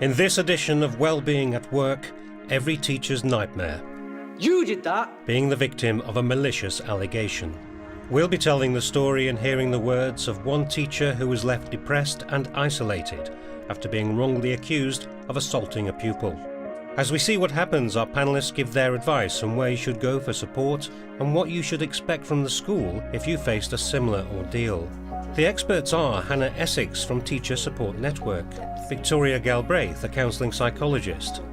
In this edition of Wellbeing at Work, every teacher's nightmare. You did that! Being the victim of a malicious allegation. We'll be telling the story and hearing the words of one teacher who was left depressed and isolated after being wrongly accused of assaulting a pupil. As we see what happens, our panellists give their advice on where you should go for support and what you should expect from the school if you faced a similar ordeal. The experts are Hannah Essex from Teacher Support Network, Victoria Galbraith, a counselling psychologist,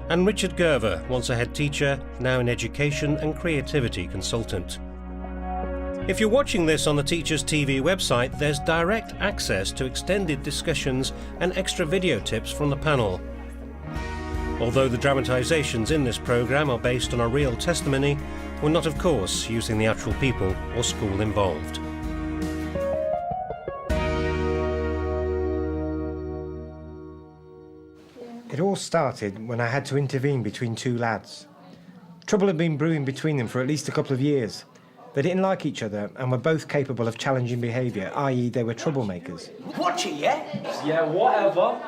and Richard Gerver, once a head teacher, now an education and creativity consultant. If you're watching this on the Teachers TV website, there's direct access to extended discussions and extra video tips from the panel. Although the dramatisations in this programme are based on a real testimony, we're not, of course, using the actual people or school involved. It all started when I had to intervene between two lads. Trouble had been brewing between them for at least a couple of years. They didn't like each other and were both capable of challenging behaviour, i.e. they were troublemakers. Watch it, yeah? Yeah, whatever.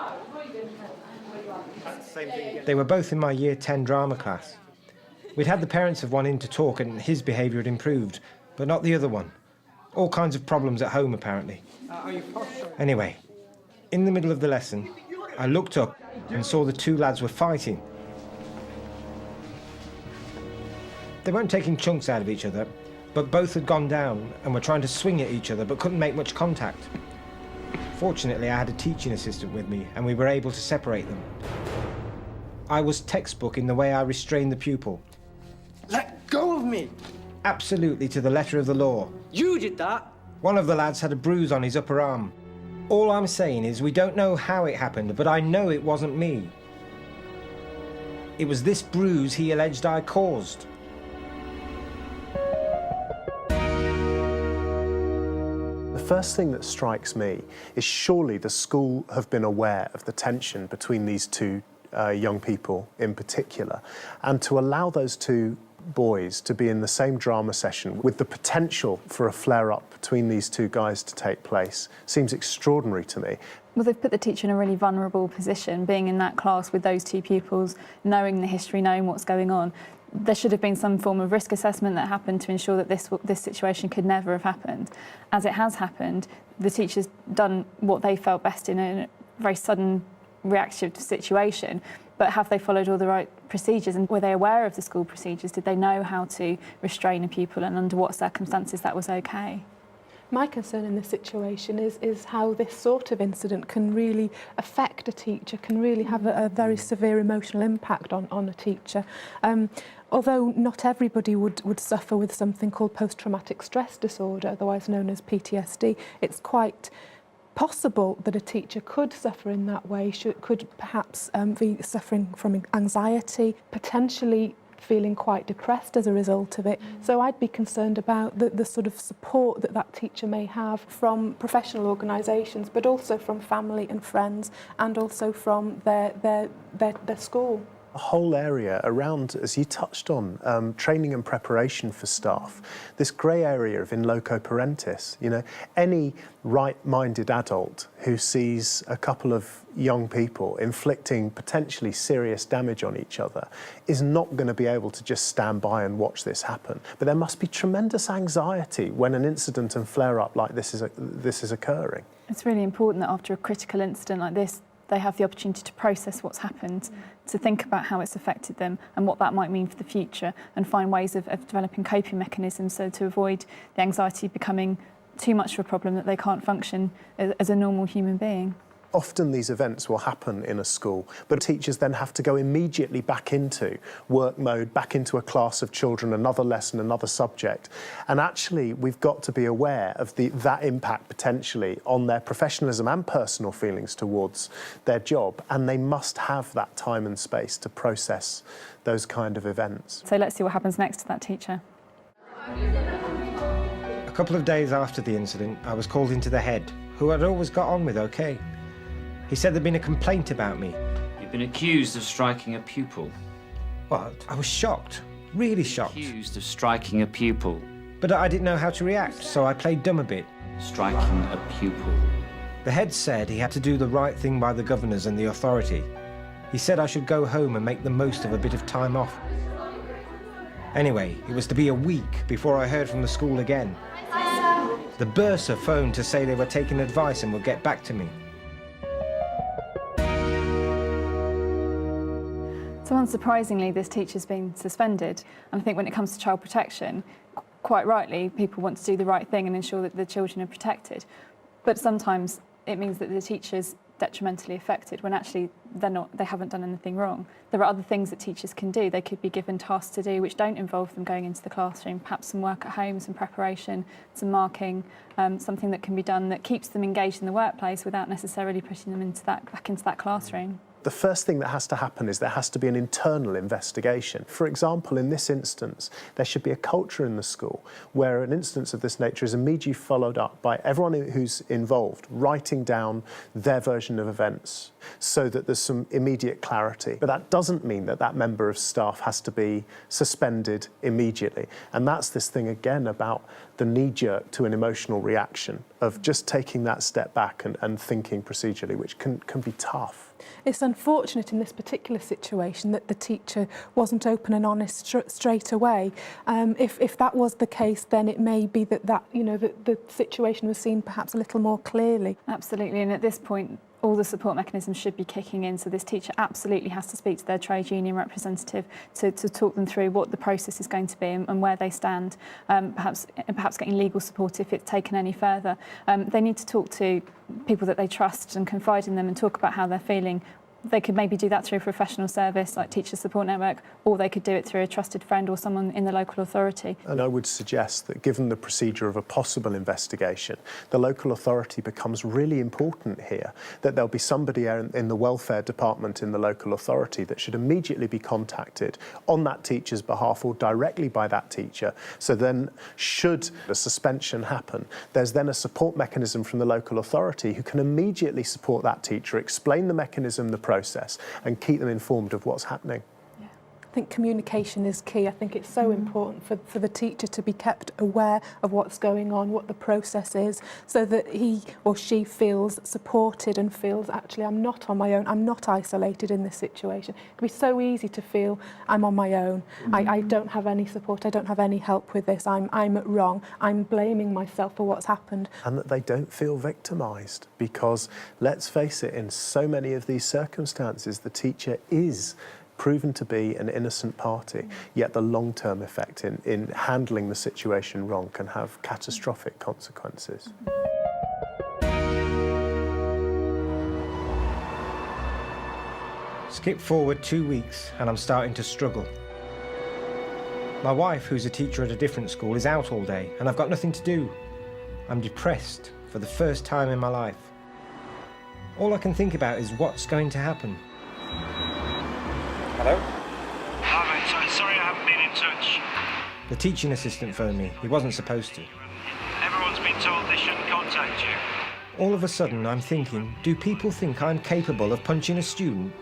They were both in my Year 10 drama class. We'd had the parents of one in to talk and his behaviour had improved, but not the other one. All kinds of problems at home, apparently. Anyway, in the middle of the lesson, I looked up and saw the two lads were fighting. They weren't taking chunks out of each other, but both had gone down and were trying to swing at each other but couldn't make much contact. Fortunately, I had a teaching assistant with me and we were able to separate them. I was textbook in the way I restrained the pupil. Let go of me! Absolutely to the letter of the law. You did that! One of the lads had a bruise on his upper arm. All I'm saying is we don't know how it happened, but I know it wasn't me. It was this bruise he alleged I caused. The first thing that strikes me is surely the school have been aware of the tension between these two young people in particular, and to allow those two boys to be in the same drama session with the potential for a flare-up between these two guys to take place seems extraordinary to me. Well, they've put the teacher in a really vulnerable position, being in that class with those two pupils, knowing the history, knowing what's going on. There should have been some form of risk assessment that happened to ensure that this situation could never have happened. As it has happened, the teacher's done what they felt best in a very sudden, reactive situation. But have they followed all the right procedures, and were they aware of the school procedures? Did they know how to restrain a pupil and under what circumstances that was okay? My concern in this situation is how this sort of incident can really affect a teacher, can really have a very severe emotional impact on a teacher. Although not everybody would suffer with something called post-traumatic stress disorder, otherwise known as PTSD, it's quite possible that a teacher could suffer in that way, could perhaps be suffering from anxiety, potentially feeling quite depressed as a result of it. So I'd be concerned about the sort of support that teacher may have from professional organisations, but also from family and friends, and also from their school. A whole area around, as you touched on, training and preparation for staff, this grey area of in loco parentis. You know, any right-minded adult who sees a couple of young people inflicting potentially serious damage on each other is not going to be able to just stand by and watch this happen. But there must be tremendous anxiety when an incident and flare-up like this is occurring. It's really important that after a critical incident like this, they have the opportunity to process what's happened, to think about how it's affected them and what that might mean for the future, and find ways of developing coping mechanisms so to avoid the anxiety becoming too much of a problem that they can't function as a normal human being. Often these events will happen in a school, but teachers then have to go immediately back into work mode, back into a class of children, another lesson, another subject. And actually, we've got to be aware of that impact potentially on their professionalism and personal feelings towards their job. And they must have that time and space to process those kind of events. So let's see what happens next to that teacher. A couple of days after the incident, I was called into the head, who I'd always got on with okay. He said there'd been a complaint about me. You've been accused of striking a pupil. What? I was shocked, really shocked. Accused of striking a pupil. But I didn't know how to react, so I played dumb a bit. Striking a pupil. The head said he had to do the right thing by the governors and the authority. He said I should go home and make the most of a bit of time off. Anyway, it was to be a week before I heard from the school again. The bursar phoned to say they were taking advice and would get back to me. So unsurprisingly, this teacher's been suspended. And I think when it comes to child protection, quite rightly, people want to do the right thing and ensure that the children are protected. But sometimes it means that the teacher's detrimentally affected when actually they haven't done anything wrong. There are other things that teachers can do. They could be given tasks to do which don't involve them going into the classroom, perhaps some work at home, some preparation, some marking, something that can be done that keeps them engaged in the workplace without necessarily putting them back into that classroom. The first thing that has to happen is there has to be an internal investigation. For example, in this instance, there should be a culture in the school where an instance of this nature is immediately followed up by everyone who's involved writing down their version of events so that there's some immediate clarity. But that doesn't mean that that member of staff has to be suspended immediately. And that's this thing again about the knee-jerk to an emotional reaction of just taking that step back and thinking procedurally, which can be tough. It's unfortunate in this particular situation that the teacher wasn't open and honest straight away. If that was the case, then it may be that the situation was seen perhaps a little more clearly. Absolutely, and at this point, all the support mechanisms should be kicking in, so this teacher absolutely has to speak to their trade union representative to talk them through what the process is going to be and where they stand, perhaps getting legal support if it's taken any further. They need to talk to people that they trust and confide in them and talk about how they're feeling. They could maybe do that through a professional service like Teacher Support Network, or they could do it through a trusted friend or someone in the local authority. And I would suggest that given the procedure of a possible investigation, the local authority becomes really important here, that there'll be somebody in the welfare department in the local authority that should immediately be contacted on that teacher's behalf or directly by that teacher. So then, should a suspension happen, there's then a support mechanism from the local authority who can immediately support that teacher, explain the mechanism, the process, and keep them informed of what's happening. I think communication is key. I think it's so important for the teacher to be kept aware of what's going on, what the process is, so that he or she feels supported and feels, actually, I'm not on my own, I'm not isolated in this situation. It can be so easy to feel I'm on my own, I don't have any support, I don't have any help with this, I'm wrong, I'm blaming myself for what's happened. And that they don't feel victimised, because, let's face it, in so many of these circumstances, the teacher is proven to be an innocent party, yet the long-term effect in handling the situation wrong can have catastrophic consequences. Skip forward 2 weeks and I'm starting to struggle. My wife, who's a teacher at a different school, is out all day and I've got nothing to do. I'm depressed for the first time in my life. All I can think about is what's going to happen. Hello? Hi, mate. Sorry I haven't been in touch. The teaching assistant phoned me. He wasn't supposed to. Everyone's been told they shouldn't contact you. All of a sudden, I'm thinking, do people think I'm capable of punching a student?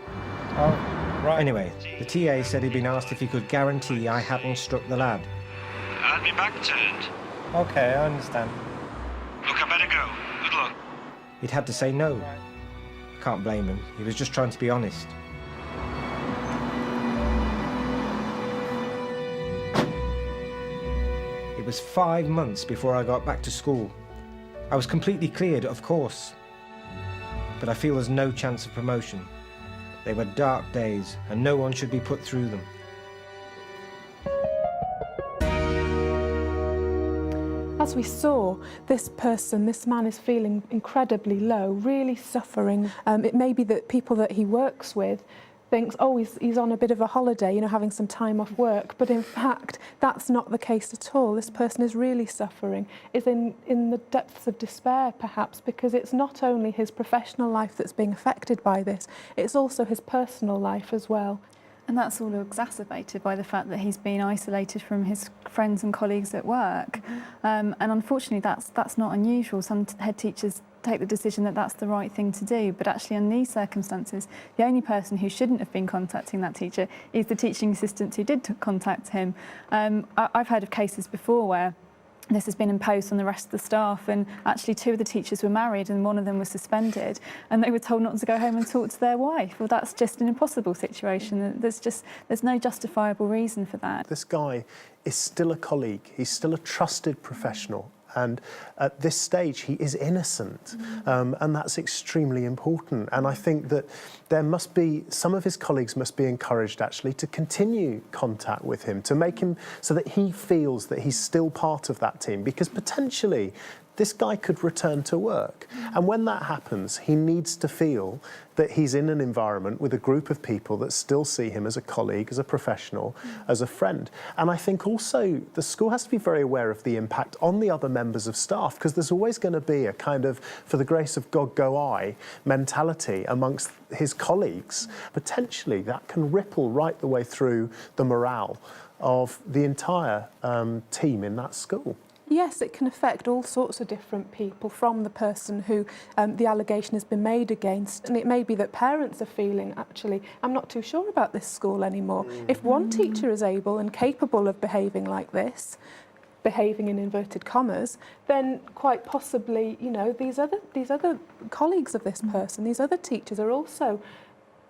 Oh, right. Anyway, the TA said he'd been asked if he could guarantee I hadn't struck the lad. I had my back turned. Okay, I understand. Look, I better go. Good luck. He'd had to say no. I can't blame him. He was just trying to be honest. It was 5 months before I got back to school. I was completely cleared, of course. But I feel there's no chance of promotion. They were dark days, and no one should be put through them. As we saw, this man is feeling incredibly low, really suffering. It may be that people that he works with thinks, oh, he's on a bit of a holiday, having some time off work. But in fact, that's not the case at all. This person is really suffering, is in the depths of despair, perhaps, because it's not only his professional life that's being affected by this, it's also his personal life as well. And that's all exacerbated by the fact that he's been isolated from his friends and colleagues at work. And unfortunately, that's not unusual. Some head teachers take the decision that that's the right thing to do, but actually in these circumstances, the only person who shouldn't have been contacting that teacher is the teaching assistant who did contact him. I've heard of cases before where this has been imposed on the rest of the staff, and actually 2 of the teachers were married and 1 of them was suspended, and they were told not to go home and talk to their wife. Well, that's just an impossible situation. There's no justifiable reason for that. This guy is still a colleague, he's still a trusted professional, and at this stage he is innocent, and that's extremely important. And I think that there must be, some of his colleagues must be encouraged actually to continue contact with him, to make him so that he feels that he's still part of that team, because potentially this guy could return to work. And when that happens, he needs to feel that he's in an environment with a group of people that still see him as a colleague, as a professional, as a friend. And I think also the school has to be very aware of the impact on the other members of staff, because there's always going to be a kind of, for the grace of God go I mentality amongst his colleagues. Potentially that can ripple right the way through the morale of the entire team in that school. Yes, it can affect all sorts of different people, from the person who the allegation has been made against. And it may be that parents are feeling, actually, I'm not too sure about this school anymore. If one teacher is able and capable of behaving like this, behaving in inverted commas, then quite possibly, you know, these other colleagues of this person, these other teachers are also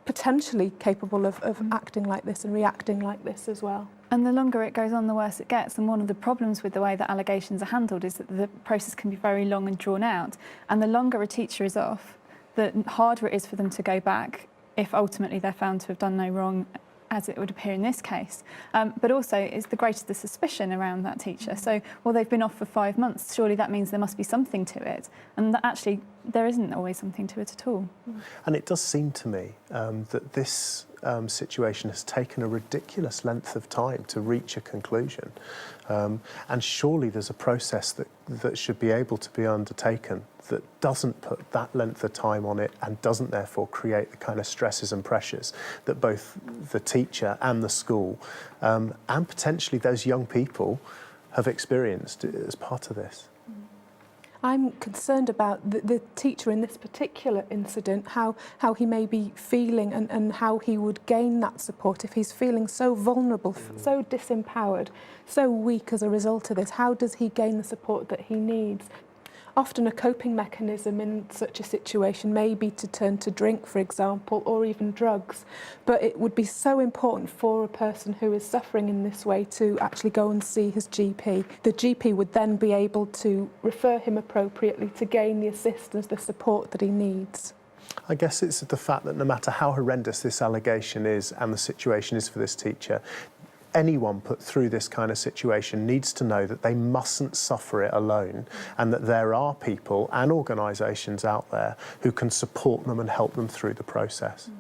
potentially capable of acting like this and reacting like this as well. And the longer it goes on, the worse it gets. And one of the problems with the way that allegations are handled is that the process can be very long and drawn out. And the longer a teacher is off, the harder it is for them to go back if ultimately they're found to have done no wrong, as it would appear in this case. But also, it's the greater the suspicion around that teacher. So, well, they've been off for 5 months. Surely that means there must be something to it. And that actually, there isn't always something to it at all. And it does seem to me that this situation has taken a ridiculous length of time to reach a conclusion. And surely there's a process that should be able to be undertaken that doesn't put that length of time on it and doesn't therefore create the kind of stresses and pressures that both the teacher and the school and potentially those young people have experienced as part of this. I'm concerned about the teacher in this particular incident, how he may be feeling and how he would gain that support if he's feeling so vulnerable, so disempowered, so weak as a result of this. How does he gain the support that he needs? Often a coping mechanism in such a situation may be to turn to drink, for example, or even drugs. But it would be so important for a person who is suffering in this way to actually go and see his GP. The GP would then be able to refer him appropriately to gain the assistance, the support that he needs. I guess it's the fact that no matter how horrendous this allegation is and the situation is for this teacher, anyone put through this kind of situation needs to know that they mustn't suffer it alone, and that there are people and organisations out there who can support them and help them through the process.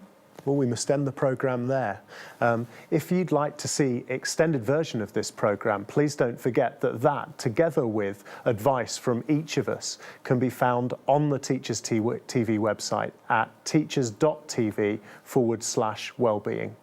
Well, we must end the programme there. If you'd like to see extended version of this programme, please don't forget that together with advice from each of us, can be found on the Teachers TV website at teachers.tv/wellbeing.